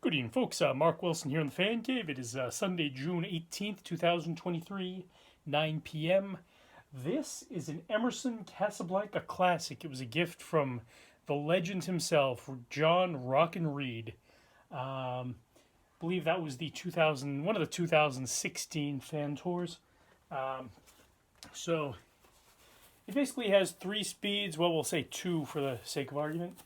Good evening, folks. Mark Wilson here in the Fan Cave. It is Sunday, June 18th, 2023, 9 p.m. This is an Emerson Casablanca classic. It was a gift from the legend himself, John Rockin' Reed. I believe that was one of the 2016 fan tours. So it basically has 3 speeds. Well, we'll say 2 for the sake of argument.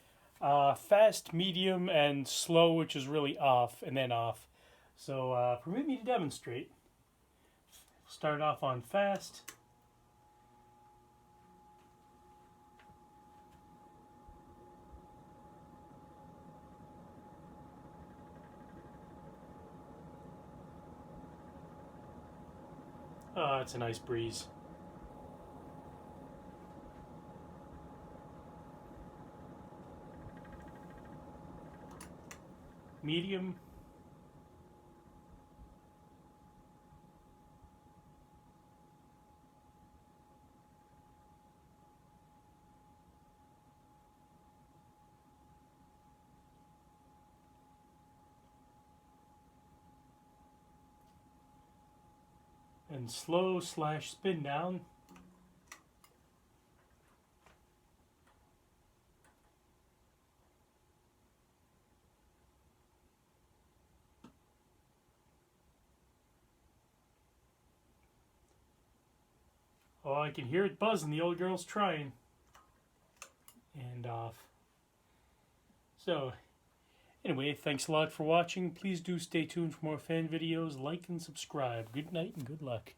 Fast, medium, and slow, which is really off, and then off. So permit me to demonstrate. Start off on fast. It's a nice breeze. Medium. And slow / spin down. Oh, I can hear it buzzing. The old girl's trying. And off. So, anyway, thanks a lot for watching. Please do stay tuned for more fan videos. Like and subscribe. Good night and good luck.